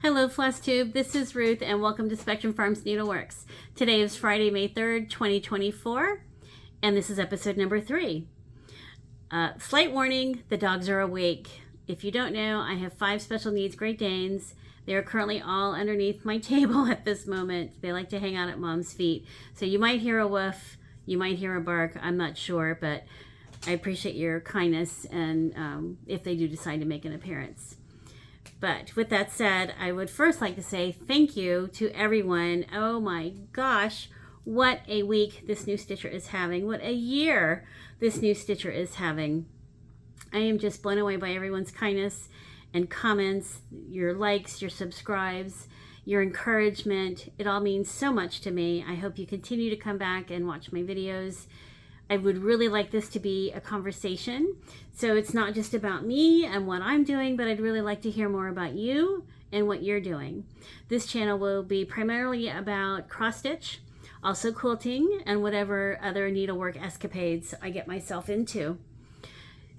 Hello FlossTube, this is Ruth and welcome to Spectrum Farms Needleworks. Today is Friday, May 3rd, 2024, and this is episode number 3. Slight warning, the dogs are awake. If you don't know, I have 5 special needs Great Danes. They are currently all underneath my table at this moment. They like to hang out at Mom's feet. So you might hear a woof, you might hear a bark, I'm not sure, but I appreciate your kindness and if they do decide to make an appearance. But with that said, I would first like to say thank you to everyone. Oh my gosh, what a week this new stitcher is having. What a year this new stitcher is having. I am just blown away by everyone's kindness and comments, your likes, your subscribes, your encouragement. It all means so much to me. I hope you continue to come back and watch my videos. I would really like this to be a conversation. So it's not just about me and what I'm doing, but I'd really like to hear more about you and what you're doing. This channel will be primarily about cross stitch, also quilting, and whatever other needlework escapades I get myself into.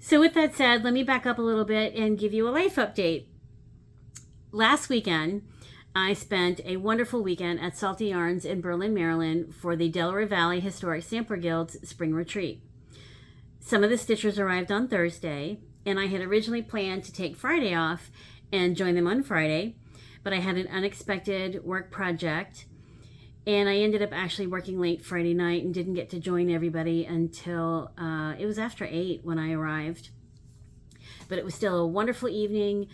So with that said, let me back up a little bit and give you a life update. Last weekend, I spent a wonderful weekend at Salty Yarns in Berlin, Maryland for the Delaware Valley Historic Sampler Guild's Spring Retreat. Some of the stitchers arrived on Thursday, and I had originally planned to take Friday off and join them on Friday, but I had an unexpected work project, and I ended up actually working late Friday night and didn't get to join everybody until it was after 8 when I arrived. But it was still a wonderful evening.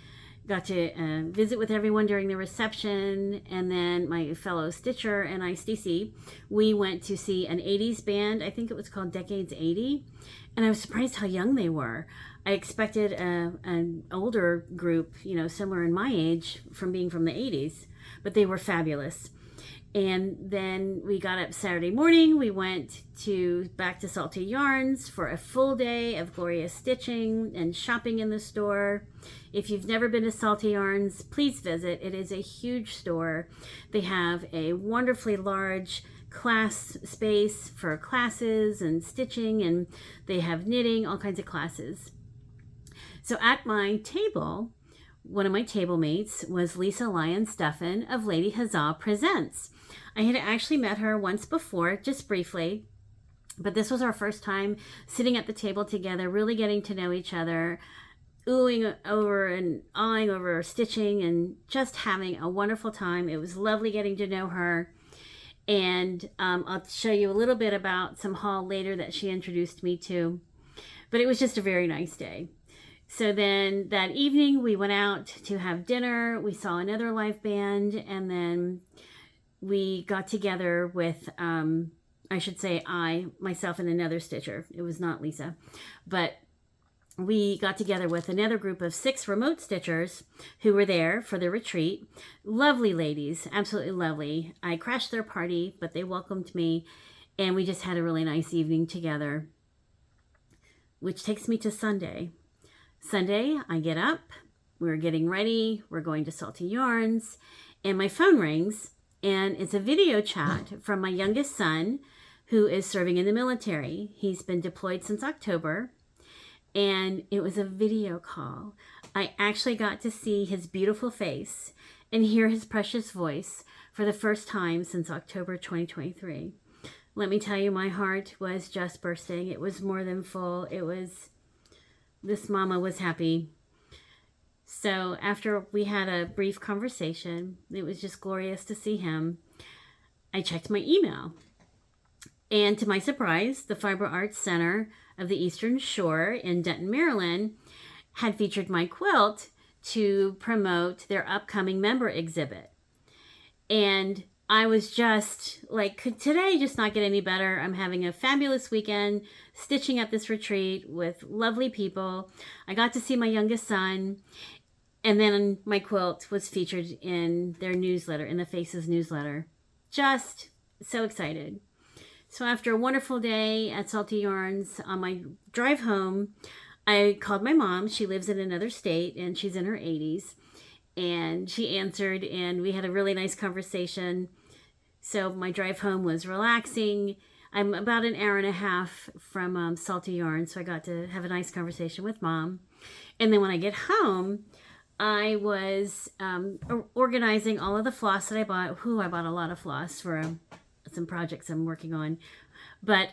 Got to visit with everyone during the reception, and then my fellow stitcher and I, Stacey, we went to see an 80s band. I think it was called Decades 80, and I was surprised how young they were. I expected an older group, you know, similar in my age from being from the 80s, but they were fabulous. And then we got up Saturday morning. We went back to Salty Yarns for a full day of glorious stitching and shopping in the store. If you've never been to Salty Yarns, please visit. It is a huge store. They have a wonderfully large class space for classes and stitching, and they have knitting, all kinds of classes. So at my table, one of my table mates was Lisa Lyon-Stuffin of Lady Huzzah Presents. I had actually met her once before, just briefly, but this was our first time sitting at the table together, really getting to know each other, oohing over and awing over stitching and just having a wonderful time. It was lovely getting to know her. And I'll show you a little bit about some haul later that she introduced me to. But it was just a very nice day. So then that evening we went out to have dinner. We saw another live band, and then we got together with, I should say myself and another stitcher. It was not Lisa, but we got together with another group of 6 remote stitchers who were there for the retreat. Lovely ladies, absolutely lovely. I crashed their party, but they welcomed me, and we just had a really nice evening together, which takes me to Sunday. Sunday, I get up, we're getting ready, we're going to Salty Yarns, and my phone rings, and it's a video chat from my youngest son, who is serving in the military. He's been deployed since October, and it was a video call. I actually got to see his beautiful face and hear his precious voice for the first time since October 2023. Let me tell you, my heart was just bursting. It was more than full. This mama was happy. So after we had a brief conversation, it was just glorious to see him. I checked my email, and to my surprise, the Fiber Arts Center of the Eastern Shore in Denton, Maryland had featured my quilt to promote their upcoming member exhibit. And I was just like, could today just not get any better? I'm having a fabulous weekend stitching at this retreat with lovely people. I got to see my youngest son, and then my quilt was featured in their newsletter, in the Faces newsletter. Just so excited. So after a wonderful day at Salty Yarns, on my drive home, I called my mom. She lives in another state, and she's in her 80s. And she answered, and we had a really nice conversation. So my drive home was relaxing. I'm about an hour and a half from Salty Yarns, so I got to have a nice conversation with Mom. And then when I get home, I was organizing all of the floss that I bought. I bought a lot of floss for some projects I'm working on. But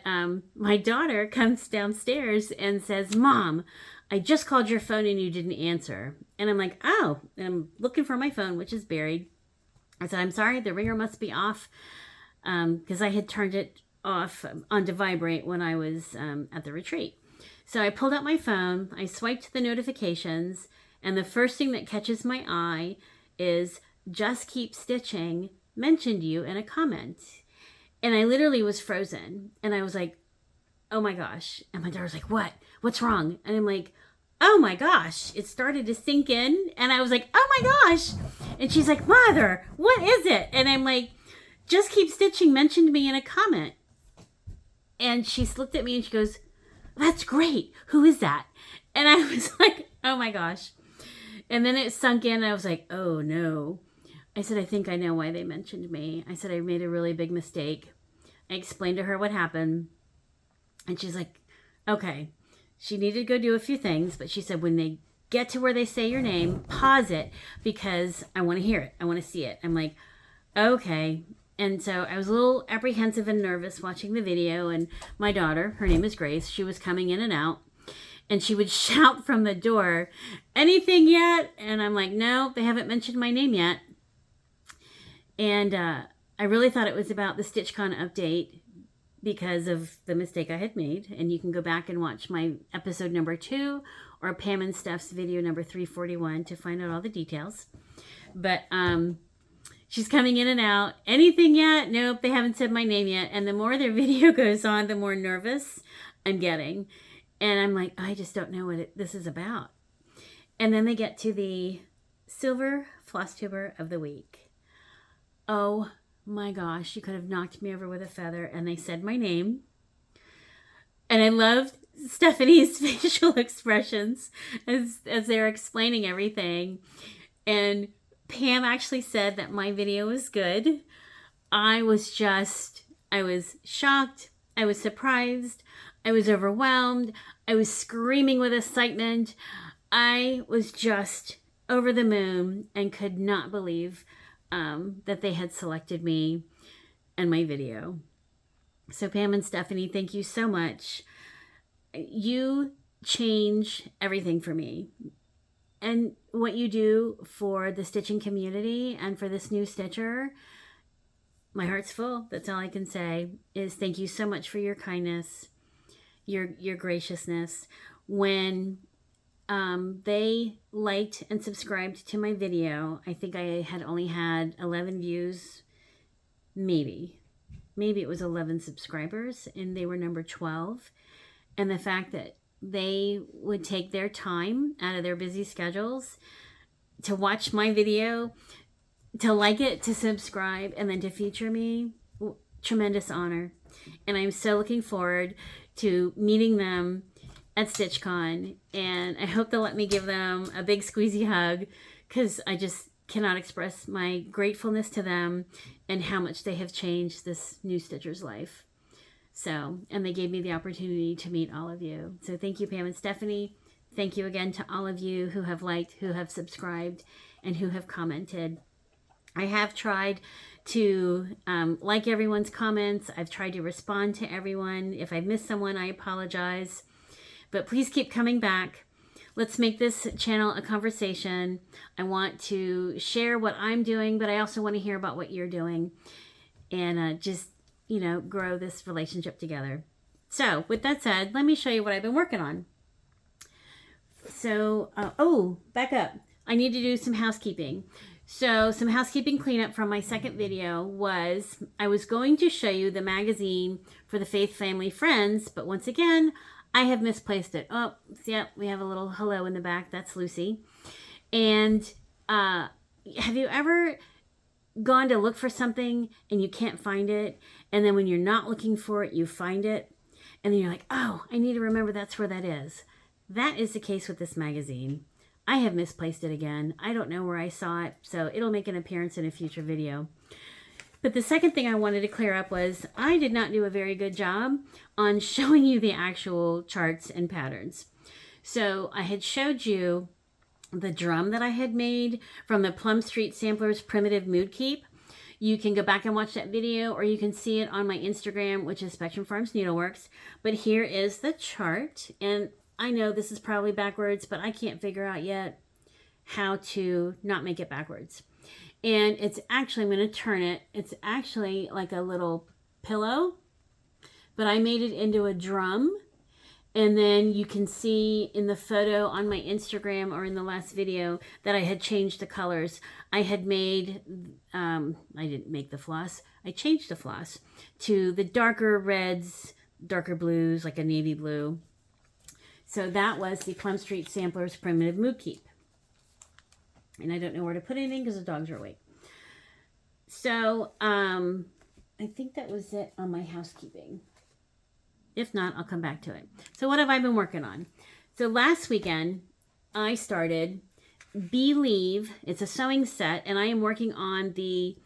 my daughter comes downstairs and says, "Mom, I just called your phone and you didn't answer." And I'm like, "Oh," and I'm looking for my phone, which is buried. I said, "I'm sorry, the ringer must be off," because I had turned it off on to vibrate when I was at the retreat. So I pulled out my phone, I swiped the notifications, and the first thing that catches my eye is "Just Keep Stitching mentioned you in a comment." And I literally was frozen. And I was like, "Oh my gosh." And my daughter's like, "What? What's wrong?" And I'm like, "Oh my gosh." It started to sink in. And I was like, "Oh my gosh." And she's like, "Mother, what is it?" And I'm like, "Just Keep Stitching mentioned me in a comment." And she looked at me and she goes, "That's great. Who is that?" And I was like, "Oh my gosh." And then it sunk in. And I was like, "Oh no." I said, "I think I know why they mentioned me." I said, "I made a really big mistake." I explained to her what happened. And she's like, "Okay." She needed to go do a few things, but she said, "When they get to where they say your name, pause it because I want to hear it. I want to see it." I'm like, "Okay." And so I was a little apprehensive and nervous watching the video. And my daughter, her name is Grace, she was coming in and out. And she would shout from the door, "Anything yet?" And I'm like, "No, they haven't mentioned my name yet." And I really thought it was about the StitchCon update because of the mistake I had made. And you can go back and watch my episode number 2 or Pam and Steph's video number 341 to find out all the details. But she's coming in and out. "Anything yet?" "Nope, they haven't said my name yet." And the more their video goes on, the more nervous I'm getting. And I'm like, I just don't know what this is about. And then they get to the Silver Flosstuber of the Week. Oh my gosh, you could have knocked me over with a feather. And they said my name. And I loved Stephanie's facial expressions as they're explaining everything. And Pam actually said that my video was good. I was shocked. I was surprised. I was overwhelmed. I was screaming with excitement. I was just over the moon and could not believe that they had selected me and my video. So Pam and Stephanie, thank you so much. You change everything for me. And what you do for the stitching community and for this new stitcher, my heart's full. That's all I can say is thank you so much for your kindness, your graciousness. When they liked and subscribed to my video, I think I had only had 11 views, maybe it was 11 subscribers, and they were number 12. And the fact that they would take their time out of their busy schedules to watch my video, to like it, to subscribe, and then to feature me, tremendous honor. And I'm so looking forward to meeting them at StitchCon, and I hope they'll let me give them a big squeezy hug because I just cannot express my gratefulness to them and how much they have changed this new stitcher's life. So, and they gave me the opportunity to meet all of you. So thank you, Pam and Stephanie. Thank you again to all of you who have liked, who have subscribed, and who have commented. I have tried to like everyone's comments. I've tried to respond to everyone. If I've missed someone, I apologize. But please keep coming back. Let's make this channel a conversation. I want to share what I'm doing, but I also want to hear about what you're doing. And just, grow this relationship together. So with that said, let me show you what I've been working on. So, back up. I need to do some housekeeping. So some housekeeping cleanup from my second video was I was going to show you the magazine for the Faith Family Friends, but once again, I have misplaced it. Oh, yeah, we have a little hello in the back. That's Lucy. And have you ever gone to look for something and you can't find it? And then when you're not looking for it, you find it. And then you're like, oh, I need to remember that's where that is. That is the case with this magazine. I have misplaced it again. I don't know where I saw it, so it'll make an appearance in a future video. But the second thing I wanted to clear up was I did not do a very good job on showing you the actual charts and patterns. So I had showed you the drum that I had made from the Plum Street Samplers Primitive Mood Keep. You can go back and watch that video, or you can see it on my Instagram, which is Spectrum Farms Needleworks. But here is the chart, and I know this is probably backwards, but I can't figure out yet how to not make it backwards. And it's actually, I'm going to turn it, it's actually like a little pillow, but I made it into a drum. And then you can see in the photo on my Instagram or in the last video that I had changed the colors. I had made, I didn't make the floss, I changed the floss to the darker reds, darker blues, like a navy blue. So that was the Plum Street Samplers Primitive Mood Keep. And I don't know where to put anything because the dogs are awake. So I think that was it on my housekeeping. If not, I'll come back to it. So what have I been working on? So last weekend, I started Beelieve. It's a sewing set, and I am working on the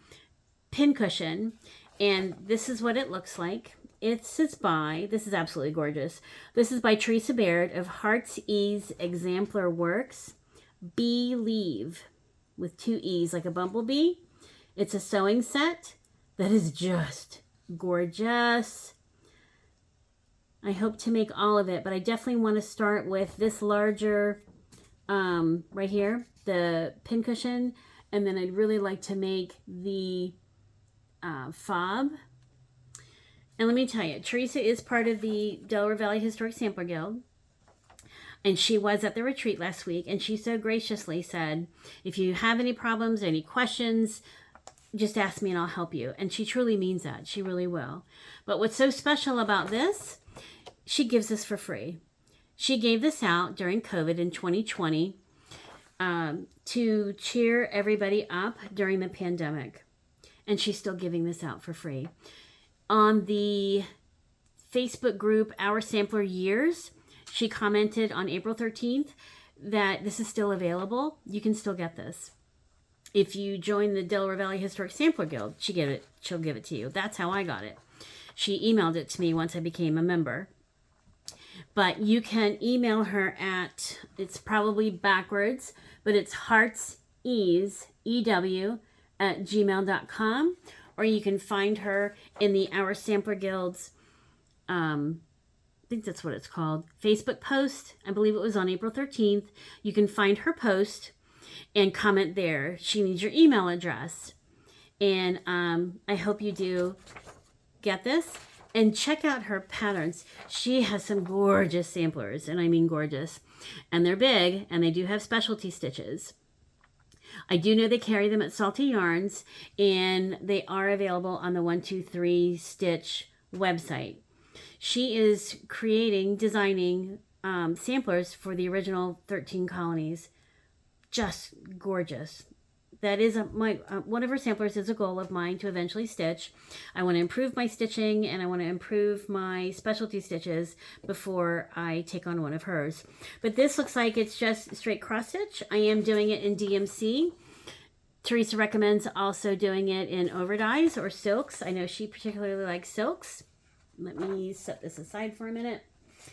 pincushion. And this is what it looks like. This is absolutely gorgeous. This is by Theresa Baird of Heart's Ease Exemplar Works. Beelieve, with 2 E's, like a bumblebee. It's a sewing set that is just gorgeous. I hope to make all of it, but I definitely want to start with this larger, right here, the pincushion, and then I'd really like to make the fob. And let me tell you, Theresa is part of the Delaware Valley Historic Sampler Guild, and she was at the retreat last week, and she so graciously said, if you have any problems, any questions, just ask me and I'll help you. And she truly means that. She really will. But what's so special about this, she gives this for free. She gave this out during COVID in 2020 to cheer everybody up during the pandemic. And she's still giving this out for free. On the Facebook group, Our Sampler Years, she commented on April 13th that this is still available. You can still get this. If you join the Delaware Valley Historic Sampler Guild, she'll give it to you. That's how I got it. She emailed it to me once I became a member. But you can email her at, it's probably backwards, but it's heartsease@gmail.com, or you can find her in the Our Sampler Guild's, I think that's what it's called, Facebook post. I believe it was on April 13th. You can find her post and comment there. She needs your email address. And I hope you do get this. And check out her patterns. She has some gorgeous samplers, and I mean gorgeous. And they're big, and they do have specialty stitches. I do know they carry them at Salty Yarns, and they are available on the 123 Stitch website. She is designing samplers for the original 13 colonies. Just gorgeous. That is one of her samplers is a goal of mine to eventually stitch. I want to improve my stitching, and I want to improve my specialty stitches before I take on one of hers. But this looks like it's just straight cross stitch. I am doing it in DMC. Theresa recommends also doing it in overdyes or silks. I know she particularly likes silks. Let me set this aside for a minute.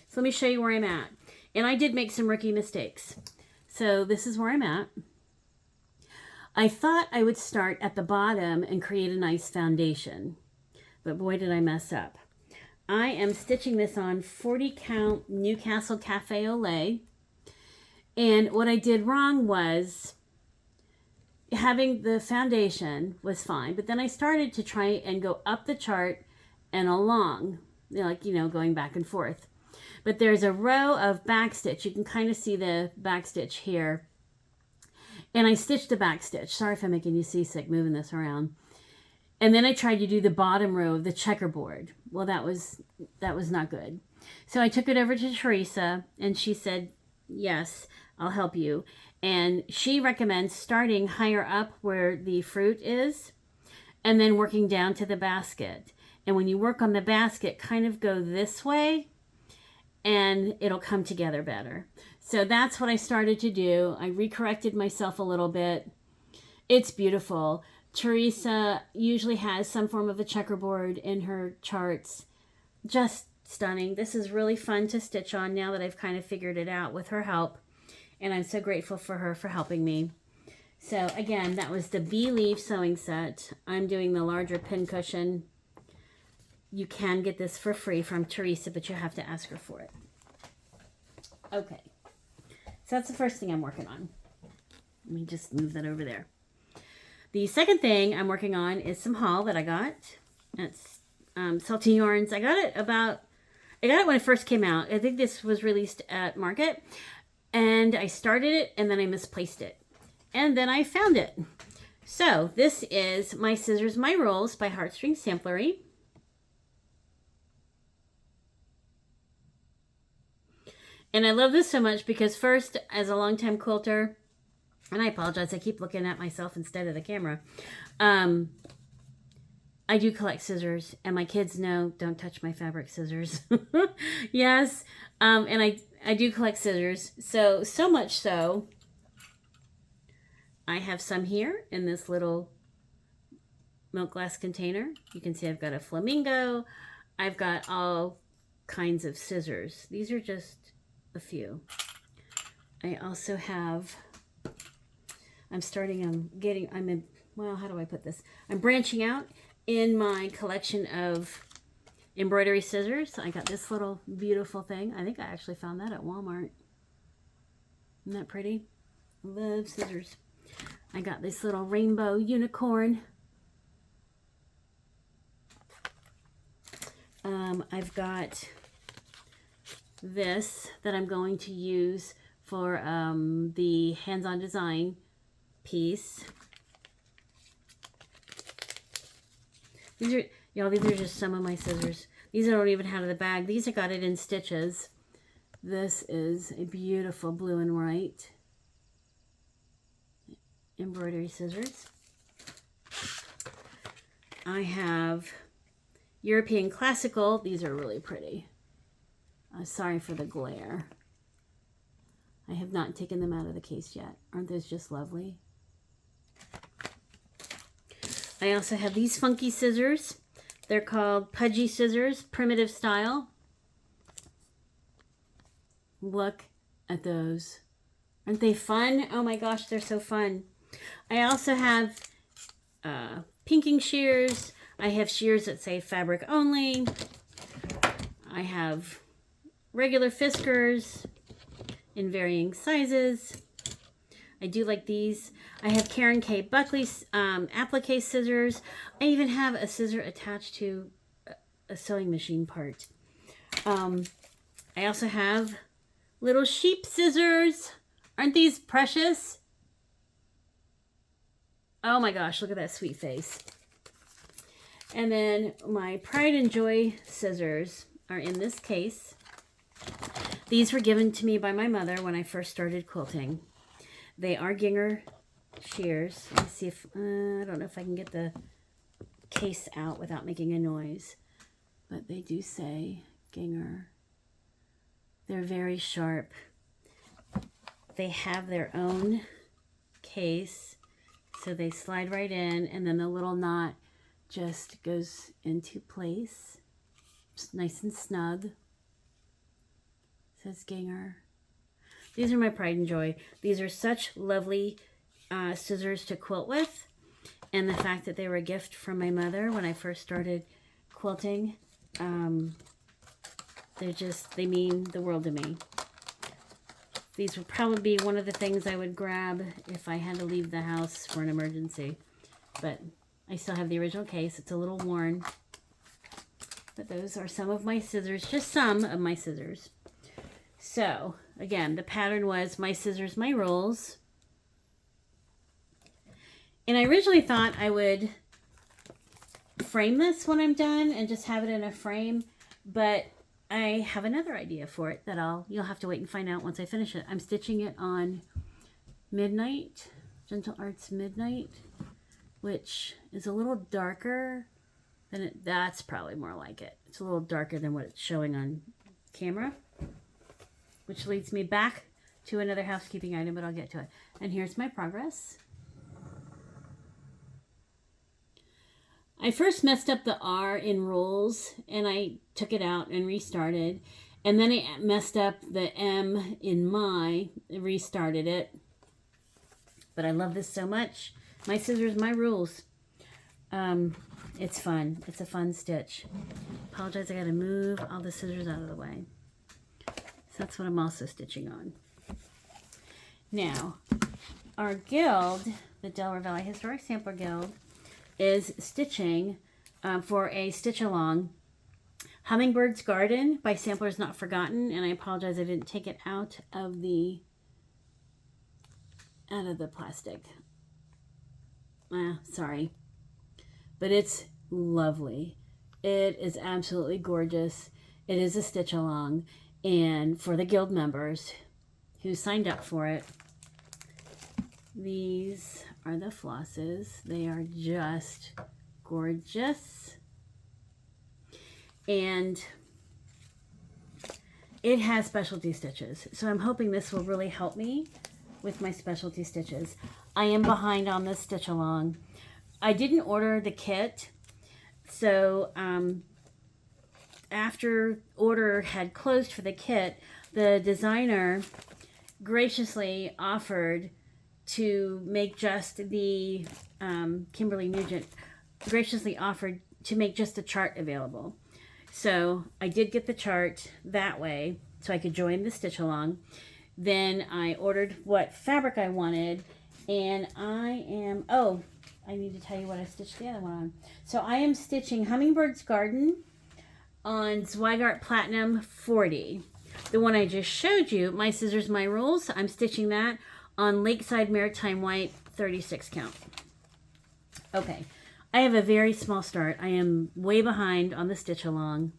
So let me show you where I'm at. And I did make some rookie mistakes. So this is where I'm at. I thought I would start at the bottom and create a nice foundation, but boy did I mess up. I am stitching this on 40 count Newcastle Cafe au Lait, and what I did wrong was having the foundation was fine, but then I started to try and go up the chart and along, going back and forth. But there's a row of backstitch. You can kind of see the backstitch here. And I stitched the back stitch. Sorry if I'm making you seasick moving this around. And then I tried to do the bottom row of the checkerboard. Well, that was not good. So I took it over to Theresa, and she said, yes, I'll help you. And she recommends starting higher up where the fruit is, and then working down to the basket. And when you work on the basket, kind of go this way, and it'll come together better. So that's what I started to do. I recorrected myself a little bit. It's beautiful. Theresa usually has some form of a checkerboard in her charts. Just stunning. This is really fun to stitch on now that I've kind of figured it out with her help. and I'm so grateful for her for helping me. So again, that was the Beelieve sewing set. I'm doing the larger pincushion. You can get this for free from Theresa, but you have to ask her for it. Okay, so that's the first thing I'm working on. Let me just move that over there. The second thing I'm working on is some haul that I got. It's Salty Yarns. I got it when it first came out. I think this was released at Market. And I started it, and then I misplaced it. And then I found it. So, this is My Scissors, My Rolls by Heartstring Samplery. And I love this so much because first, as a longtime quilter, and I apologize, I keep looking at myself instead of the camera. I do collect scissors, and my kids know, don't touch my fabric scissors. Yes, and I do collect scissors. So much so, I have some here in this little milk glass container. You can see I've got a flamingo. I've got all kinds of scissors. These are just a few. I also have, well, how do I put this? I'm branching out in my collection of embroidery scissors. I got this little beautiful thing. I think I actually found that at Walmart. Isn't that pretty? I love scissors. I got this little rainbow unicorn. I've got this that I'm going to use for the hands-on design piece. These are just some of my scissors. These I don't even have in the bag. These I got it in Stitches. This is a beautiful blue and white embroidery scissors. I have European Classical. These are really pretty. Sorry for the glare. I have not taken them out of the case yet. Aren't those just lovely? I also have these funky scissors. They're called Pudgy Scissors, Primitive Style. Look at those. Aren't they fun? Oh my gosh, they're so fun. I also have pinking shears. I have shears that say fabric only. I have regular Fiskars in varying sizes. I do like these. I have Karen K. Buckley's applique scissors. I even have a scissor attached to a sewing machine part. I also have little sheep scissors. Aren't these precious? Oh my gosh, look at that sweet face. And then my Pride and Joy scissors are in this case. These were given to me by my mother when I first started quilting. They are Ginger shears. Let's see if, I don't know if I can get the case out without making a noise. But they do say Ginger. They're very sharp. They have their own case. So they slide right in, and then the little knot just goes into place. Just nice and snug. It says Ginger. These are my Pride and Joy. These are such lovely scissors to quilt with. And the fact that they were a gift from my mother when I first started quilting, they mean the world to me. These would probably be one of the things I would grab if I had to leave the house for an emergency. But I still have the original case. It's a little worn. But those are some of my scissors, just some of my scissors. So, again, the pattern was My Scissors, My Rolls. And I originally thought I would frame this when I'm done and just have it in a frame. But I have another idea for it that you'll have to wait and find out once I finish it. I'm stitching it on Midnight, Gentle Arts Midnight, which is a little darker than it. That's probably more like it. It's a little darker than what it's showing on camera. Which leads me back to another housekeeping item, but I'll get to it. And here's my progress. I first messed up the R in rolls, and I took it out and restarted. And then it messed up the M in my, restarted it. But I love this so much. My scissors, my rules. It's fun. It's a fun stitch. Apologize, I gotta move all the scissors out of the way. So that's what I'm also stitching on. Now, our guild, the Delaware Valley Historic Sampler Guild, is stitching for a stitch along Hummingbird's Garden by Samplers Not Forgotten, and I apologize I didn't take it out of the plastic. Sorry. But it's lovely. It is absolutely gorgeous. It is a stitch along, and for the guild members who signed up for it, these are the flosses. They are just gorgeous. And it has specialty stitches. So I'm hoping this will really help me with my specialty stitches. I am behind on this stitch along. I didn't order the kit. So after order had closed for the kit, the designer graciously offered to make just the, Kimberly Nugent graciously offered to make just a chart available. So I did get the chart that way so I could join the stitch along. Then I ordered what fabric I wanted, and I need to tell you what I stitched the other one on. So I am stitching Hummingbird's Garden on Zweigart Platinum 40. The one I just showed you, My Scissors, My Rules, I'm stitching that on Lakeside Maritime White 36 count. Okay, I have a very small start. I am way behind on the stitch along.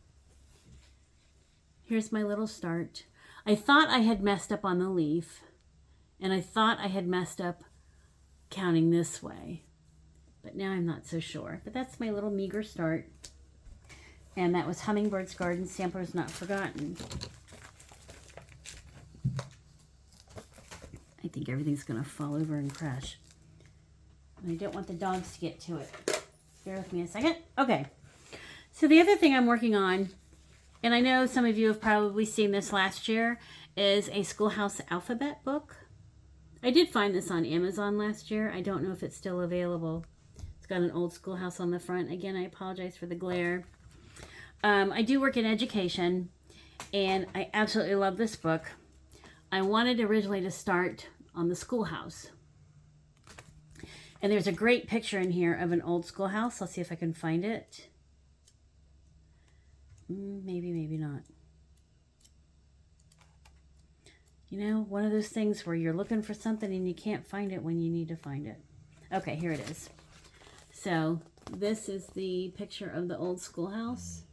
Here's my little start. I thought I had messed up on the leaf, and I thought I had messed up counting this way, but now I'm not so sure. But that's my little meager start, and that was Hummingbird's Garden, Samplers Not Forgotten. I think everything's gonna fall over and crash. And I don't want the dogs to get to it. Bear with me a second. Okay, so the other thing I'm working on, and I know some of you have probably seen this last year, is a Schoolhouse Alphabet book. I did find this on Amazon last year. I don't know if it's still available. It's got an old schoolhouse on the front. Again, I apologize for the glare. I do work in education, and I absolutely love this book. I wanted originally to start on the schoolhouse. And there's a great picture in here of an old schoolhouse. I'll see if I can find it. Maybe, maybe not. You know, one of those things where you're looking for something and you can't find it when you need to find it. Okay, here it is. So this is the picture of the old schoolhouse.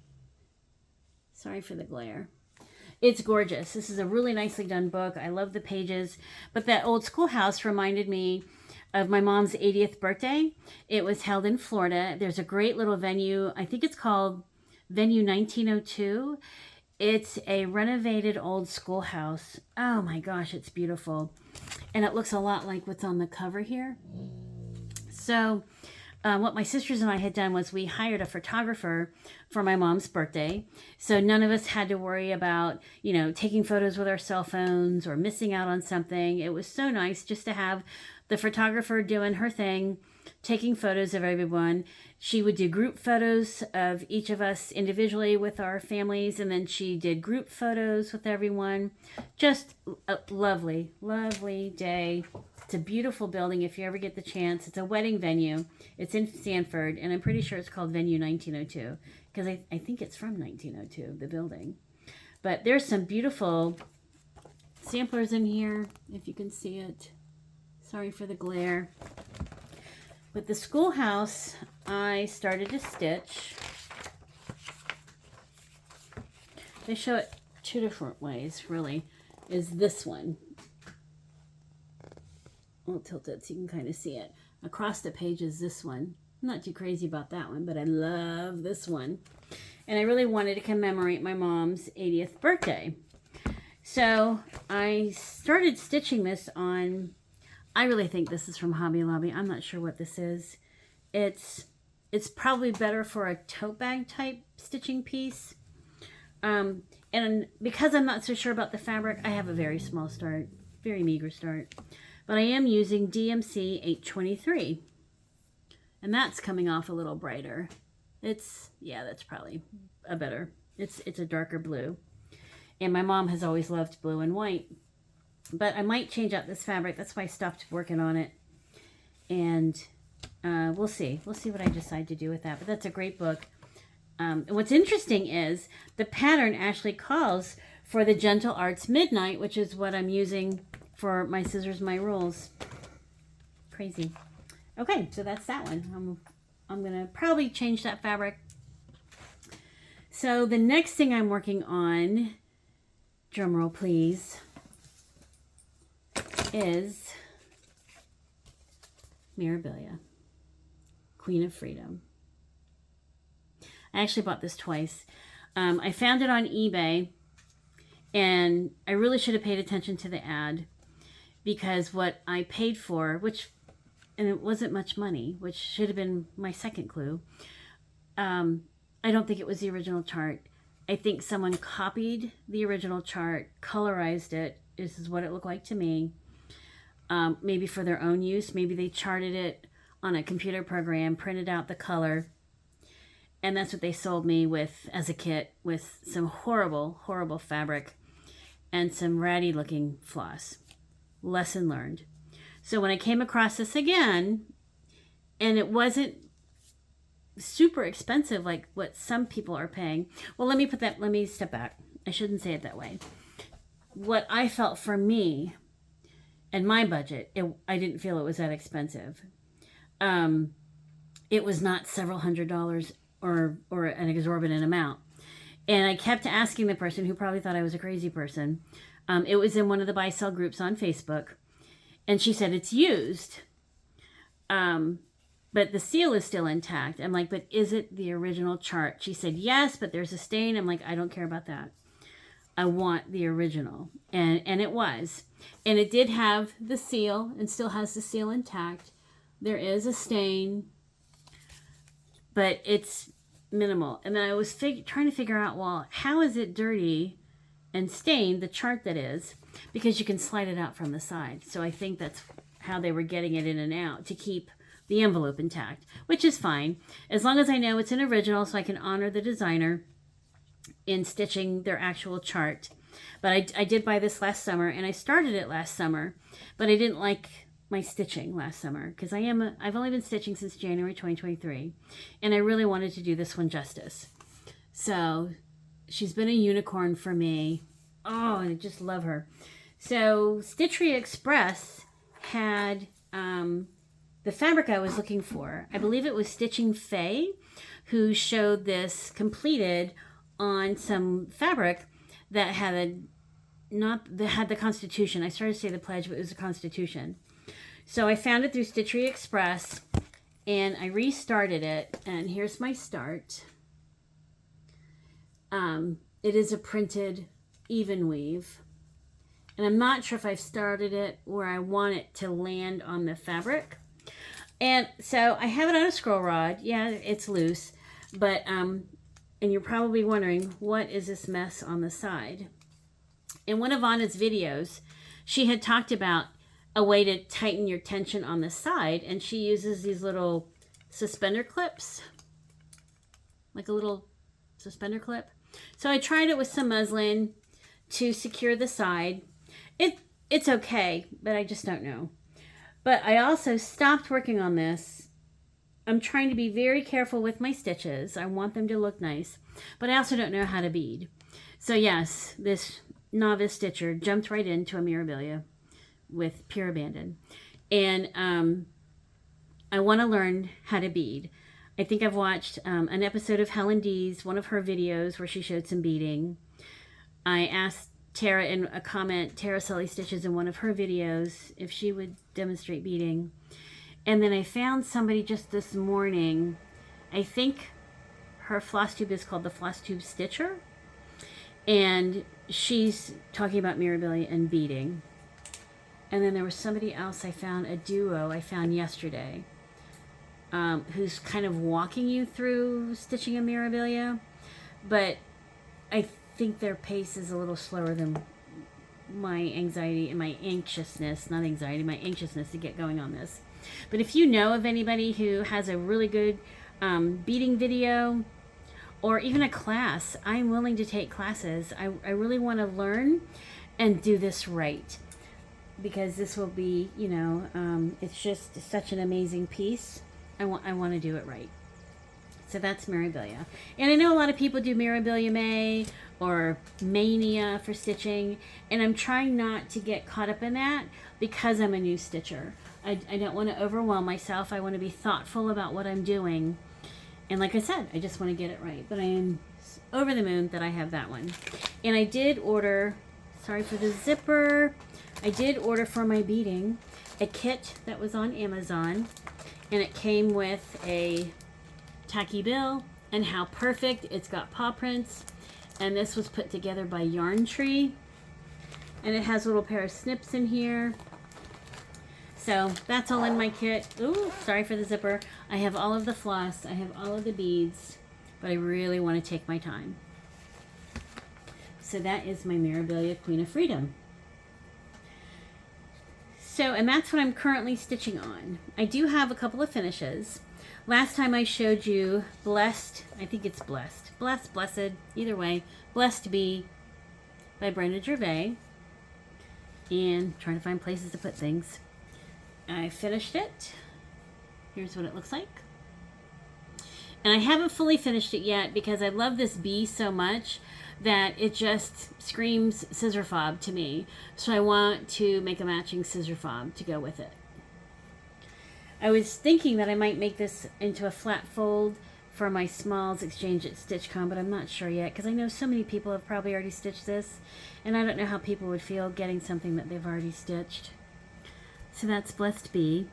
Sorry for the glare. It's gorgeous. This is a really nicely done book. I love the pages. But that old schoolhouse reminded me of my mom's 80th birthday. It was held in Florida. There's a great little venue. I think it's called Venue 1902. It's a renovated old schoolhouse. Oh my gosh, it's beautiful. And it looks a lot like what's on the cover here. So what my sisters and I had done was we hired a photographer for my mom's birthday. So none of us had to worry about, you know, taking photos with our cell phones or missing out on something. It was so nice just to have the photographer doing her thing, taking photos of everyone. She would do group photos of each of us individually with our families, and then she did group photos with everyone. Just a lovely, lovely day. It's a beautiful building if you ever get the chance. It's a wedding venue. It's in Sanford, and I'm pretty sure it's called Venue 1902 because I think it's from 1902, the building. But there's some beautiful samplers in here, if you can see it. Sorry for the glare. With the schoolhouse, I started to stitch. They show it two different ways, really, is this one. I'll tilt it so you can kind of see it. Across the page is this one. I'm not too crazy about that one, but I love this one. And I really wanted to commemorate my mom's 80th birthday. So I started stitching this on, I really think this is from Hobby Lobby. I'm not sure what this is. It's probably better for a tote bag type stitching piece. And because I'm not so sure about the fabric, I have a very small start, very meager start. But I am using DMC 823. And that's coming off a little brighter. Yeah, that's probably a better, it's a darker blue. And my mom has always loved blue and white. But I might change out this fabric. That's why I stopped working on it. And we'll see. We'll see what I decide to do with that. But that's a great book. And what's interesting is the pattern actually calls for the Gentle Arts Midnight, which is what I'm using for my Scissors, My Rules. Crazy. Okay, so that's that one. I'm going to probably change that fabric. So the next thing I'm working on, drumroll please, is Mirabilia, Queen of Freedom. I actually bought this twice. I found it on eBay, and I really should have paid attention to the ad, because what I paid for, and it wasn't much money, which should have been my second clue. I don't think it was the original chart. I think someone copied the original chart, colorized it. This is what it looked like to me. Maybe for their own use. Maybe they charted it on a computer program, printed out the color, and that's what they sold me with as a kit, with some horrible, horrible fabric and some ratty looking floss. Lesson learned. So when I came across this again, and it wasn't super expensive like what some people are paying. Well, let me step back. I shouldn't say it that way. What I felt for me and my budget, I didn't feel it was that expensive. It was not several $100s or an exorbitant amount. And I kept asking the person, who probably thought I was a crazy person. It was in one of the buy-sell groups on Facebook. And she said, it's used. But the seal is still intact. I'm like, but is it the original chart? She said, yes, but there's a stain. I'm like, I don't care about that. I want the original. And it was. And it did have the seal and still has the seal intact. There is a stain, but it's minimal. And then I was trying to figure out, well, how is it dirty and stained, the chart that is, because you can slide it out from the side. So I think that's how they were getting it in and out, to keep the envelope intact, which is fine, as long as I know it's an original, so I can honor the designer in stitching their actual chart. But I did buy this last summer, and I started it last summer, but I didn't like my stitching last summer, because I've only been stitching since January 2023, and I really wanted to do this one justice. So she's been a unicorn for me. Oh, I just love her. So Stitchery Express had the fabric I was looking for. I believe it was Stitching Faye who showed this completed on some fabric that had the Constitution. I started to say the pledge, but it was the Constitution. So I found it through Stitchery Express, and I restarted it, and here's my start. It is a printed even weave, and I'm not sure if I've started it where I want it to land on the fabric. And so I have it on a scroll rod. Yeah, it's loose, but and you're probably wondering, what is this mess on the side? In one of Anna's videos, she had talked about a way to tighten your tension on the side, and she uses these little suspender clips, like a little suspender clip. So I tried it with some muslin to secure the side. It's okay, but I just don't know. But I also stopped working on this. I'm trying to be very careful with my stitches. I want them to look nice, but I also don't know how to bead. So yes, this novice stitcher jumped right into a Mirabilia with pure abandon. And I want to learn how to bead. I think I've watched an episode of Helen D's, one of her videos where she showed some beading. I asked Tara in a comment, Tara Sully Stitches, in one of her videos, if she would demonstrate beading. And then I found somebody just this morning, I think her FlossTube is called the FlossTube Stitcher, and she's talking about Mirabilia and beading. And then there was somebody else I found, a duo I found yesterday, who's kind of walking you through stitching a Mirabilia. But I think their pace is a little slower than my anxiety and my anxiousness, not anxiety, my anxiousness to get going on this. But if you know of anybody who has a really good beading video or even a class, I'm willing to take classes. I really want to learn and do this right, because this will be, you know, it's just such an amazing piece. I want to do it right. So that's Mirabilia. And I know a lot of people do Mirabilia May or Mania for stitching, and I'm trying not to get caught up in that because I'm a new stitcher. I don't want to overwhelm myself. I want to be thoughtful about what I'm doing. And like I said, I just want to get it right. But I am over the moon that I have that one. And I did order, sorry for the zipper, I did order for my beading a kit that was on Amazon. And it came with a tacky bill, and how perfect. It's got paw prints, and this was put together by Yarn Tree, and it has a little pair of snips in here. So that's all in my kit. Ooh, sorry for the zipper. I have all of the floss, I have all of the beads, but I really want to take my time. So that is my Mirabilia Queen of Freedom. So, and that's what I'm currently stitching on. I do have a couple of finishes. Last time I showed you Blessed, I think it's Blessed, Blessed, either way, Blessed Bee by Brenda Gervais. And trying to find places to put things. I finished it. Here's what it looks like. And I haven't fully finished it yet because I love this bee so much that it just screams scissor fob to me. So I want to make a matching scissor fob to go with it. I was thinking that I might make this into a flat fold for my Smalls Exchange at StitchCon, but I'm not sure yet because I know so many people have probably already stitched this, and I don't know how people would feel getting something that they've already stitched. So that's Blessed Bee.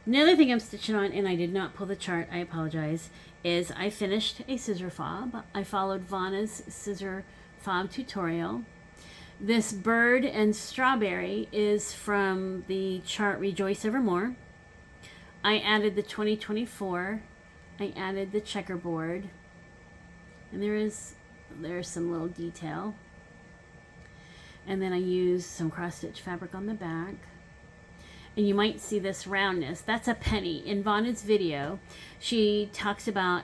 Another thing I'm stitching on, and I did not pull the chart, I apologize, is I finished a scissor fob. I followed Vanna's scissor fob tutorial. This bird and strawberry is from the chart Rejoice Evermore. I added the 2024. I added the checkerboard. And there's some little detail. And then I used some cross stitch fabric on the back. And you might see this roundness. That's a penny. In Vanna's video, she talks about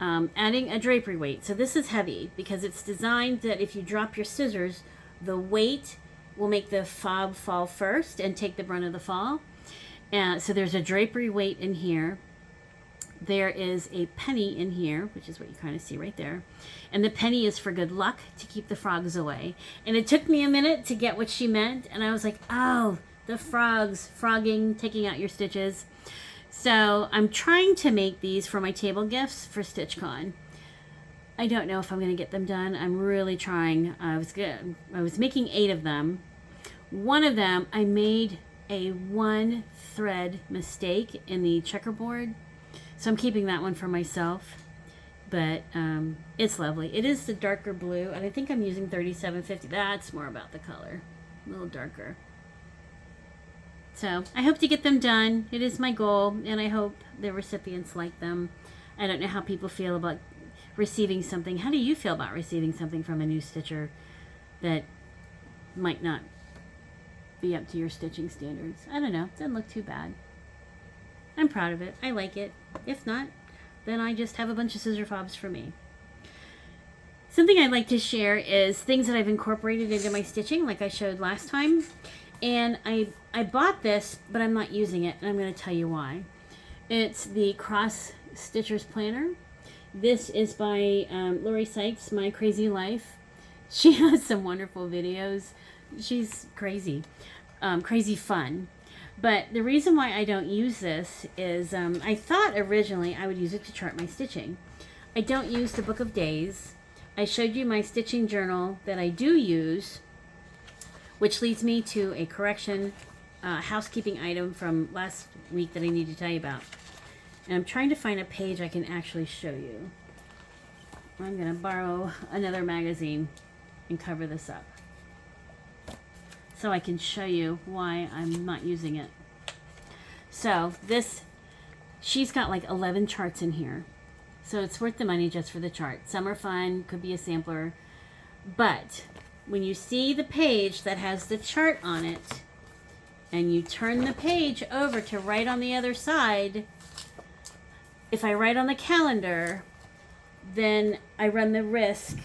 adding a drapery weight. So this is heavy because it's designed that if you drop your scissors, the weight will make the fob fall first and take the brunt of the fall. So there's a drapery weight in here. There is a penny in here, which is what you kind of see right there. And the penny is for good luck, to keep the frogs away. And it took me a minute to get what she meant. And I was like, oh, the frogs, frogging, taking out your stitches. So I'm trying to make these for my table gifts for StitchCon. I don't know if I'm going to get them done. I'm really trying. I was making 8 of them. One of them, I made a 1 thread mistake in the checkerboard. So I'm keeping that one for myself. But it's lovely. It is the darker blue, and I think I'm using 3750. That's more about the color. A little darker. So I hope to get them done. It is my goal, and I hope the recipients like them. I don't know how people feel about receiving something. How do you feel about receiving something from a new stitcher that might not be up to your stitching standards? I don't know. It doesn't look too bad. I'm proud of it. I like it. If not, then I just have a bunch of scissor fobs for me. Something I'd like to share is things that I've incorporated into my stitching, like I showed last time. And I bought this, but I'm not using it, and I'm going to tell you why. It's the Cross Stitcher's Planner. This is by Lori Sykes, My Crazy Life. She has some wonderful videos. She's crazy, crazy fun. But the reason why I don't use this is I thought originally I would use it to chart my stitching. I don't use the Book of Days. I showed you my stitching journal that I do use, which leads me to a correction housekeeping item from last week that I need to tell you about. And I'm trying to find a page I can actually show you. I'm going to borrow another magazine and cover this up so I can show you why I'm not using it. So this, she's got like 11 charts in here. So it's worth the money just for the chart. Some are fun, could be a sampler. But when you see the page that has the chart on it, and you turn the page over to write on the other side, if I write on the calendar, then I run the risk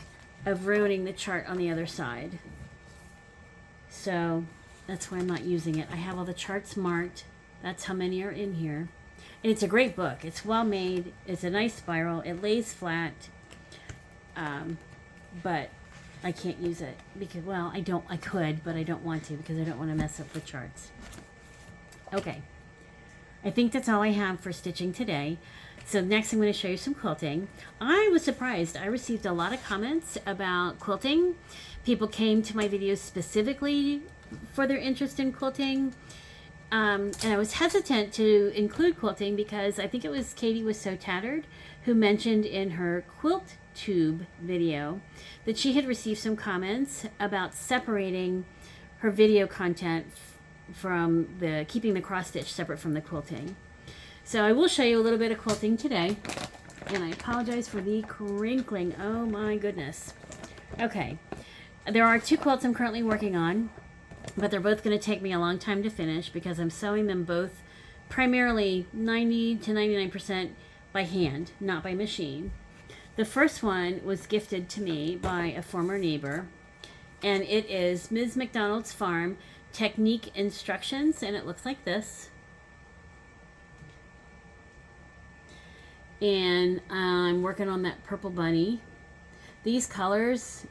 of ruining the chart on the other side. So that's why I'm not using it. I have all the charts marked. That's how many are in here. And it's a great book. It's well made. It's a nice spiral. It lays flat. But I can't use it because, well, I could, but I don't want to because I don't want to mess up the charts. Okay. I think that's all I have for stitching today. So next I'm going to show you some quilting. I was surprised. I received a lot of comments about quilting. People came to my videos specifically for their interest in quilting. And I was hesitant to include quilting because I think it was Katie Was So Tattered who mentioned in her QuiltTube video that she had received some comments about separating her video content from keeping the cross stitch separate from the quilting. So I will show you a little bit of quilting today, and I apologize for the crinkling. Oh my goodness. Okay, there are 2 quilts I'm currently working on, but they're both going to take me a long time to finish because I'm sewing them both primarily 90 to 99% by hand, not by machine. The first one was gifted to me by a former neighbor, and it is Ms. MacDonald's Farm Technique Instructions, and it looks like this. And I'm working on that purple bunny. These colors,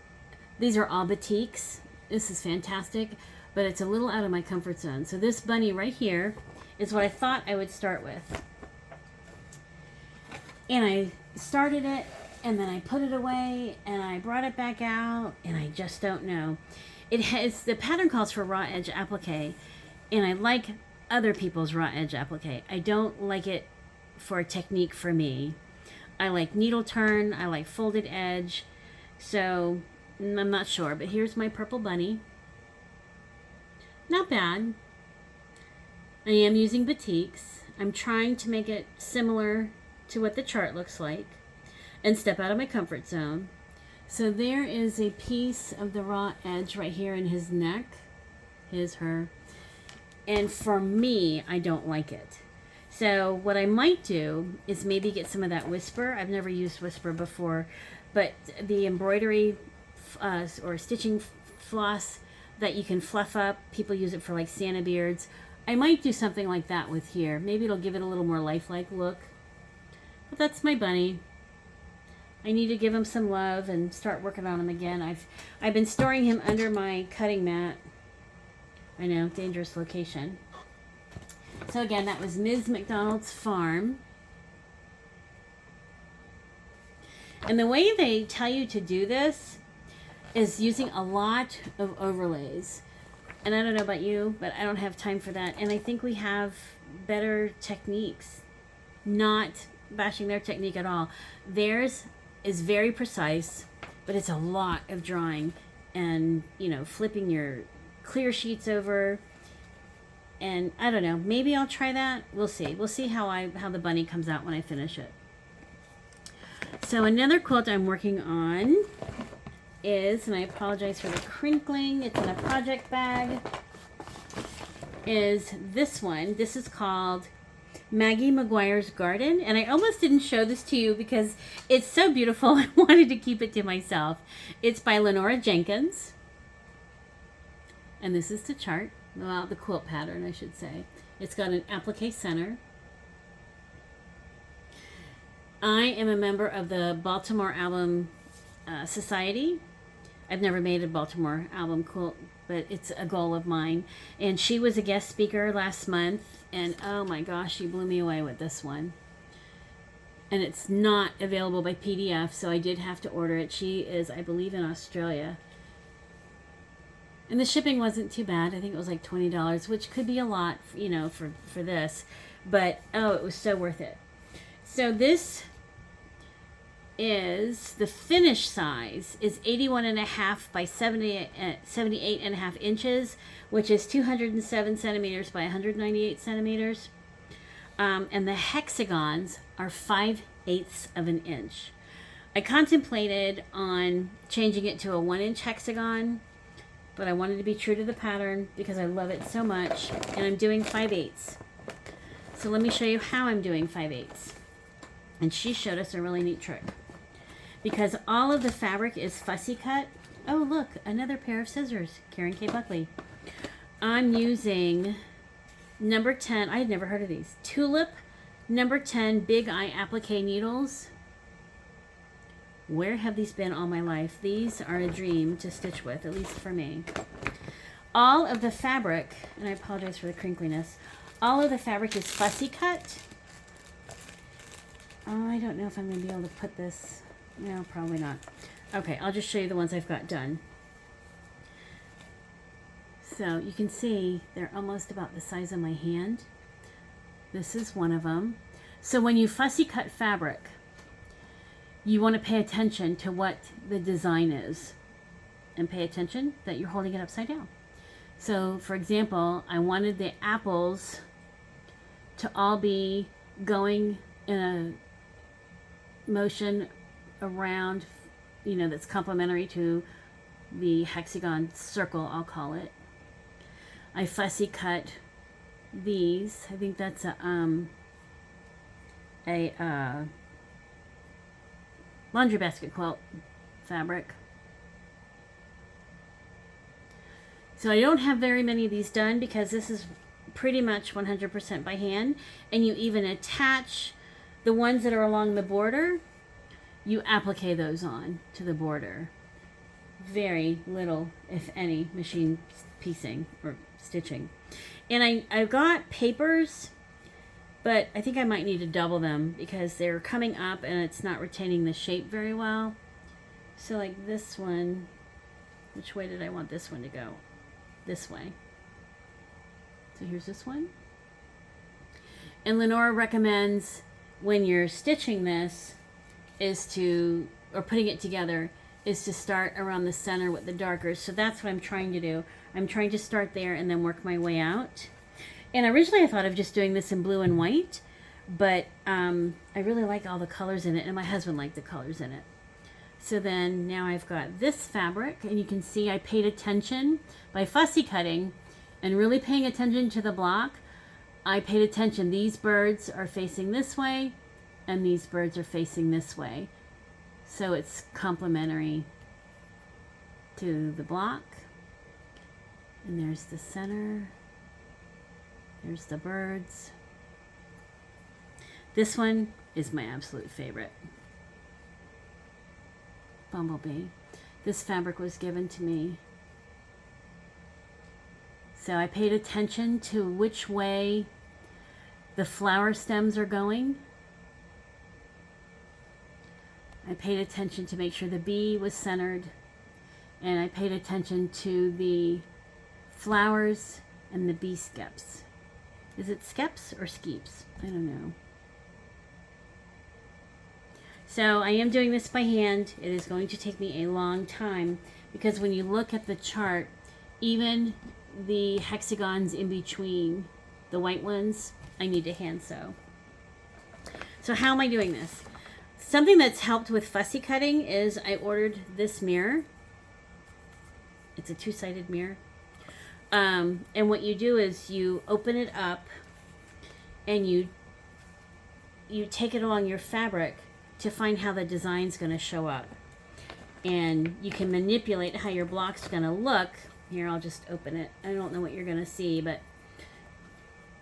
these are all batiks. This is fantastic, but it's a little out of my comfort zone. So this bunny right here is what I thought I would start with. And I started it, and then I put it away, and I brought it back out, and I just don't know. The pattern calls for raw edge applique, and I like other people's raw edge applique. I don't like it for a technique for me. I like needle turn, I like folded edge, so I'm not sure, but here's my purple bunny. Not bad. I am using batiks. I'm trying to make it similar to what the chart looks like and step out of my comfort zone. So there is a piece of the raw edge right here in his neck, her, and for me, I don't like it. So what I might do is maybe get some of that whisper. I've never used whisper before, but the embroidery or stitching floss that you can fluff up, people use it for like Santa beards. I might do something like that with here. Maybe it'll give it a little more lifelike look. But that's my bunny. I need to give him some love and start working on him again. I've been storing him under my cutting mat. I know, dangerous location. So again, that was Ms. MacDonald's Farm. And the way they tell you to do this is using a lot of overlays. And I don't know about you, but I don't have time for that. And I think we have better techniques. Not bashing their technique at all. Theirs is very precise, but it's a lot of drawing and, you know, flipping your clear sheets over. And I don't know, maybe I'll try that. We'll see. We'll see how the bunny comes out when I finish it. So another quilt I'm working on is, and I apologize for the crinkling, it's in a project bag, is this one. This is called Maggie Maguire's Garden, and I almost didn't show this to you because it's so beautiful. I wanted to keep it to myself. It's by Lenora Jenkins, and this is the chart. Well, the quilt pattern, I should say. It's got an applique center. I am a member of the Baltimore Album Society. I've never made a Baltimore album quilt, but it's a goal of mine. And she was a guest speaker last month, and oh my gosh, she blew me away with this one. And it's not available by PDF, so I did have to order it. She is, I believe, in Australia. And the shipping wasn't too bad. I think it was like $20, which could be a lot, you know, for this. But, oh, it was so worth it. So this is, the finished size is 81.5 by 78.5 inches, which is 207 centimeters by 198 centimeters. And the hexagons are 5 5/8 of an inch. I contemplated on changing it to a 1-inch hexagon, but I wanted to be true to the pattern because I love it so much, and I'm doing 5/8. So let me show you how I'm doing 5/8. And she showed us a really neat trick. Because all of the fabric is fussy cut. Oh, look, another pair of scissors. Karen K. Buckley. I'm using number 10. I had never heard of these. Tulip number 10 Big Eye Applique needles. Where have these been all my life? These are a dream to stitch with, at least for me. All of the fabric, and I apologize for the crinkliness, all of the fabric is fussy cut. Oh, I don't know if I'm going to be able to put this. No, probably not. Okay, I'll just show you the ones I've got done. So you can see they're almost about the size of my hand. This is one of them. So when you fussy cut fabric, you want to pay attention to what the design is. And pay attention that you're holding it upside down. So for example, I wanted the apples to all be going in a motion around, you know, that's complementary to the hexagon circle, I'll call it. I fussy cut these. I think that's a laundry basket quilt fabric. So I don't have very many of these done because this is pretty much 100% by hand, and you even attach the ones that are along the border. You applique those on to the border. Very little, if any, machine piecing or stitching. And I've got papers, but I think I might need to double them because they're coming up and it's not retaining the shape very well. So like this one, which way did I want this one to go? This way. So here's this one. And Lenora recommends when you're stitching this is to, or putting it together, is to start around the center with the darker. So that's what I'm trying to do. I'm trying to start there and then work my way out. And originally I thought of just doing this in blue and white, but I really like all the colors in it, and my husband liked the colors in it. So then now I've got this fabric, and you can see I paid attention by fussy cutting and really paying attention to the block. I paid attention, these birds are facing this way and these birds are facing this way. So it's complementary to the block. And there's the center. There's the birds. This one is my absolute favorite. Bumblebee. This fabric was given to me. So I paid attention to which way the flower stems are going. I paid attention to make sure the bee was centered, and I paid attention to the flowers and the bee skeps. Is it skeps or skeeps? I don't know. So I am doing this by hand. It is going to take me a long time because when you look at the chart, even the hexagons in between, the white ones, I need to hand sew. So how am I doing this? Something that's helped with fussy cutting is I ordered this mirror. It's a two-sided mirror. And what you do is you open it up and you take it along your fabric to find how the design's going to show up. And you can manipulate how your block's going to look. Here, I'll just open it. I don't know what you're going to see, but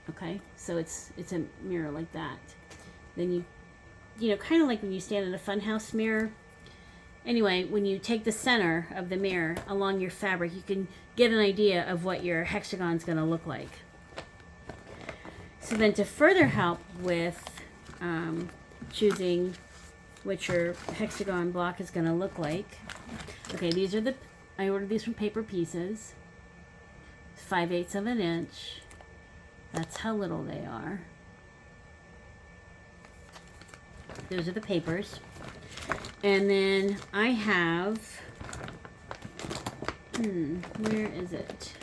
okay. So it's a mirror like that. Then you know, kind of like when you stand in a funhouse mirror. Anyway, when you take the center of the mirror along your fabric, you can get an idea of what your hexagon's going to look like. So then to further help with choosing what your hexagon block is going to look like. Okay, these are I ordered these from Paper Pieces. 5/8 of an inch. That's how little they are. Those are the papers. And then I have, where is it?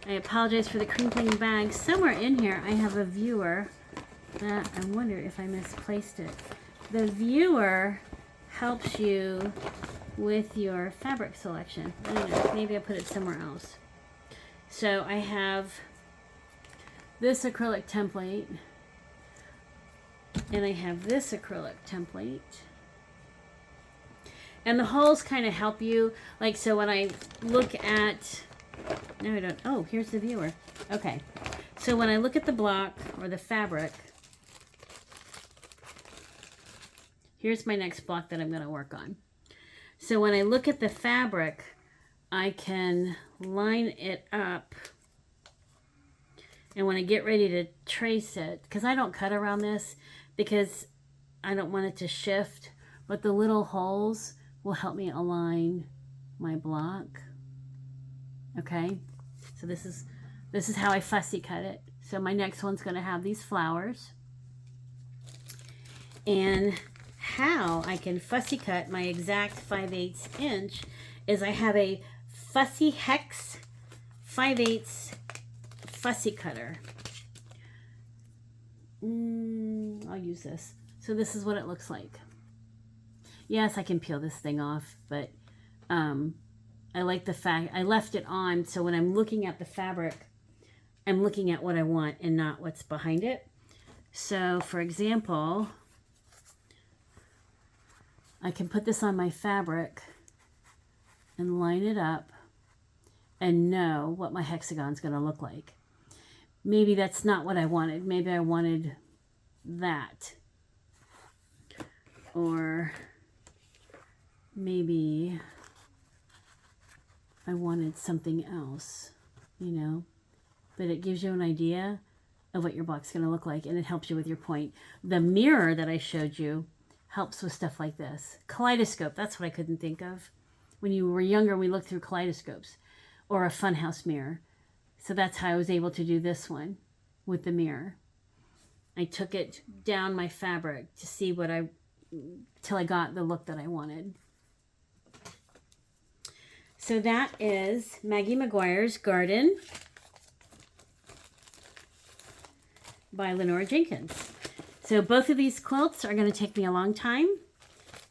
I apologize for the crinkling bag. Somewhere in here I have a viewer that, I wonder if I misplaced it. The viewer helps you with your fabric selection. I don't know, maybe I put it somewhere else. So I have this acrylic template, and I have this acrylic template. And the holes kind of help you. Like, so when I look at, no I don't, oh, here's the viewer. Okay, so when I look at the block or the fabric, here's my next block that I'm going to work on. So when I look at the fabric, I can line it up. And when I get ready to trace it, because I don't cut around this because I don't want it to shift, but the little holes will help me align my block. Okay, so this is how I fussy cut it. So my next one's going to have these flowers. And how I can fussy cut my exact 5/8 inch is I have a Fussy Hex 5/8 fussy cutter. I'll use this. So this is what it looks like. Yes, I can peel this thing off, but I like the fact I left it on, so when I'm looking at the fabric, I'm looking at what I want and not what's behind it. So for example, I can put this on my fabric and line it up and know what my hexagon's going to look like. Maybe that's not what I wanted. Maybe I wanted that. Or maybe I wanted something else, you know. But it gives you an idea of what your block's going to look like, and it helps you with your point. The mirror that I showed you helps with stuff like this. Kaleidoscope, that's what I couldn't think of. When you were younger, we looked through kaleidoscopes or a funhouse mirror. So that's how I was able to do this one with the mirror. I took it down my fabric to see what till I got the look that I wanted. So that is Maggie Maguire's Garden by Lenora Jenkins. So both of these quilts are going to take me a long time,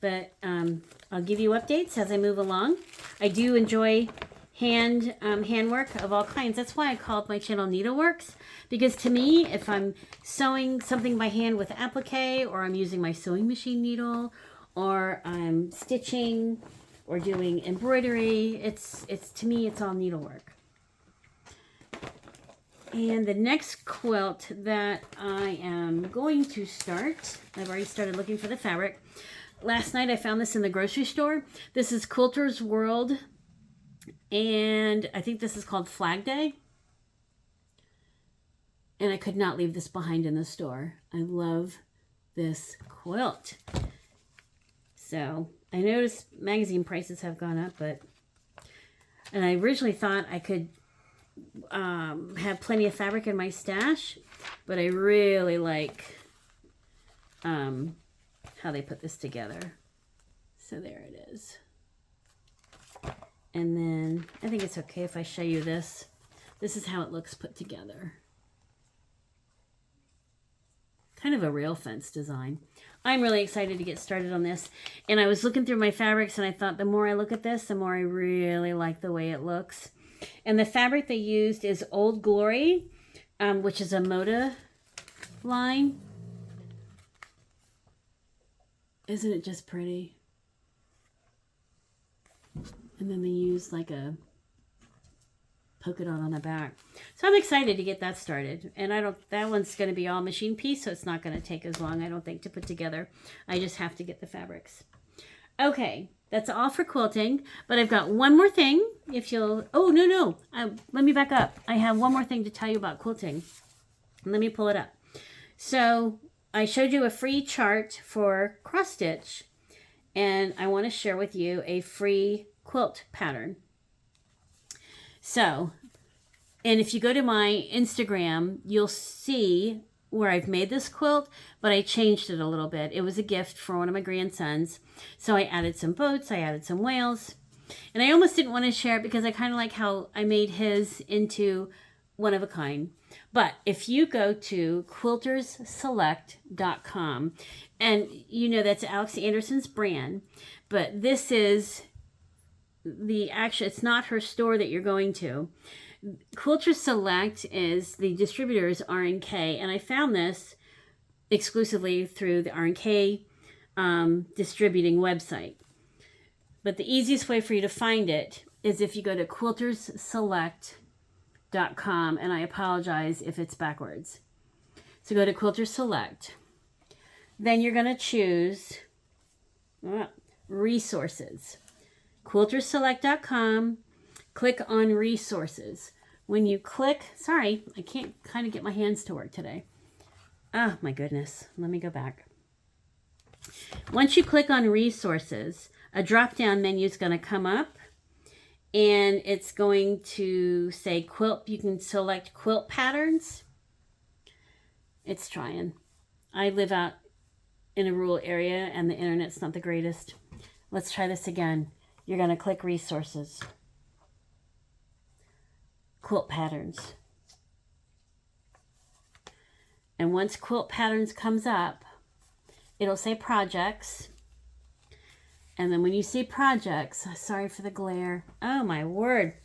but I'll give you updates as I move along. I do enjoy handwork of all kinds. That's why I called my channel Needleworks, because to me, if I'm sewing something by hand with applique, or I'm using my sewing machine needle, or I'm stitching or doing embroidery, it's to me, it's all needlework. And the next quilt that I am going to start, I've already started looking for the fabric. Last night I found this in the grocery store. This is Quilter's World, and I think this is called Flag Day. And I could not leave this behind in the store. I love this quilt. So I noticed magazine prices have gone up, and I originally thought I could have plenty of fabric in my stash, but I really like how they put this together. So there it is. And then I think it's okay if I show you this. This is how it looks put together. Kind of a rail fence design. I'm really excited to get started on this. And I was looking through my fabrics, and I thought the more I look at this, the more I really like the way it looks. And the fabric they used is Old Glory, which is a Moda line. Isn't it just pretty? And then they used like a polka dot on the back. So I'm excited to get that started. And that one's going to be all machine piece, so it's not going to take as long, I don't think, to put together. I just have to get the fabrics. Okay, that's all for quilting, but I've got one more thing. If you'll, oh, no, let me back up. I have one more thing to tell you about quilting. Let me pull it up. So I showed you a free chart for cross stitch, and I want to share with you a free quilt pattern. So, and if you go to my Instagram, you'll see where I've made this quilt, but I changed it a little bit. It was a gift for one of my grandsons. So I added some boats, I added some whales, and I almost didn't want to share it because I kind of like how I made his into one of a kind. But if you go to quiltersselect.com, and you know that's Alex Anderson's brand, but this is it's not her store that you're going to. Quilter Select is the distributor's R&K, and I found this exclusively through the R&K distributing website. But the easiest way for you to find it is if you go to quiltersselect.com, and I apologize if it's backwards. So go to Quilter Select. Then you're going to choose resources. Quilterselect.com, click on resources. When you click, sorry, I can't kind of get my hands to work today. Oh my goodness, let me go back. Once you click on resources, a drop-down menu is going to come up, and it's going to say quilt. You can select quilt patterns. It's trying. I live out in a rural area and the internet's not the greatest. Let's try this again. You're going to click resources. Quilt patterns. And once quilt patterns comes up, it'll say projects. And then when you see projects, sorry for the glare. Oh my word.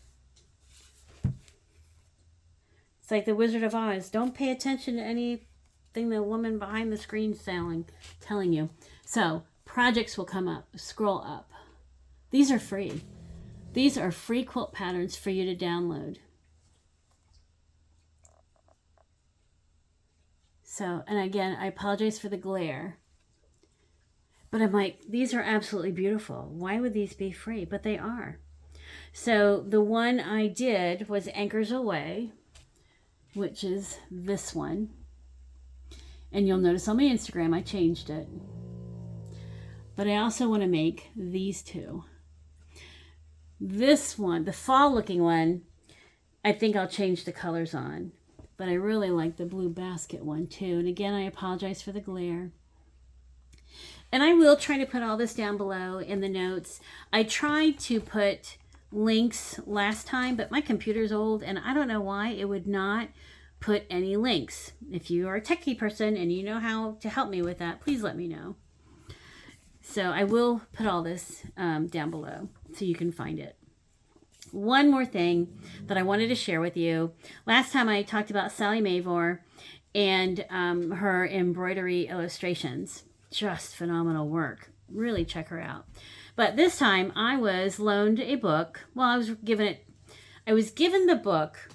It's like the Wizard of Oz. Don't pay attention to anything the woman behind the screen is telling you. So projects will come up. Scroll up. These are free. These are free quilt patterns for you to download. So, and again, I apologize for the glare. But I'm like, these are absolutely beautiful. Why would these be free? But they are. So the one I did was Anchors Away, which is this one. And you'll notice on my Instagram, I changed it. But I also want to make these two. This one, the fall looking one, I think I'll change the colors on. But I really like the blue basket one too. And again, I apologize for the glare. And I will try to put all this down below in the notes. I tried to put links last time, but my computer's old and I don't know why it would not put any links. If you are a techie person and you know how to help me with that, please let me know. So I will put all this down below so you can find it. One more thing that I wanted to share with you. Last time I talked about Sally Mavor and her embroidery illustrations. Just phenomenal work. Really check her out. But this time I was loaned a book. Well, I was given the book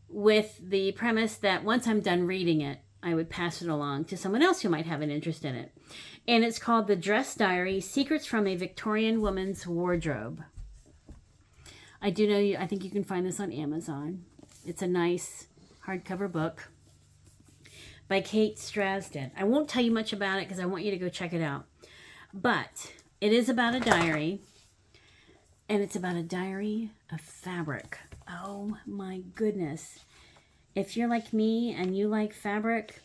with the premise that once I'm done reading it, I would pass it along to someone else who might have an interest in it. And it's called The Dress Diary: Secrets from a Victorian Woman's Wardrobe. I think you can find this on Amazon. It's a nice hardcover book by Kate Strasden. I won't tell you much about it because I want you to go check it out. But it is about a diary, and it's about a diary of fabric. Oh my goodness. If you're like me and you like fabric,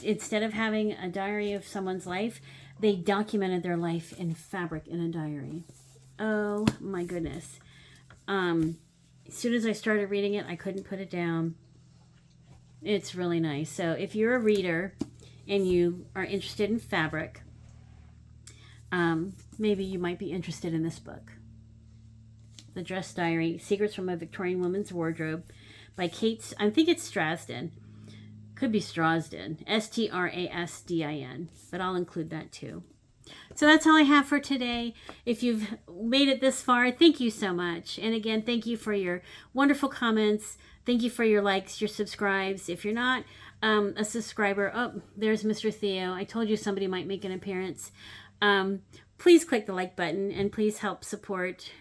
instead of having a diary of someone's life, they documented their life in fabric in a diary. Oh my goodness. As soon as I started reading it, I couldn't put it down. It's really nice. So if you're a reader and you are interested in fabric, maybe you might be interested in this book. The Dress Diary: Secrets from a Victorian Woman's Wardrobe by Kate, I think it's Strasden. Could be Strasden. Strasdin. But I'll include that too. So that's all I have for today. If you've made it this far, thank you so much. And again, thank you for your wonderful comments. Thank you for your likes, your subscribes. If you're not a subscriber, oh, there's Mr. Theo. I told you somebody might make an appearance. Please click the like button and please help support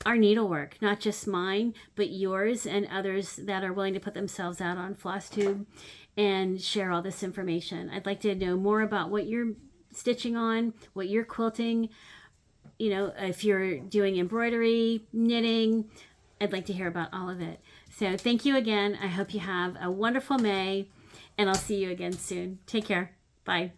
our needlework, not just mine, but yours and others that are willing to put themselves out on FlossTube and share all this information. I'd like to know more about what you're stitching on, what you're quilting, you know, if you're doing embroidery, knitting, I'd like to hear about all of it. So thank you again. I hope you have a wonderful May, and I'll see you again soon. Take care. Bye.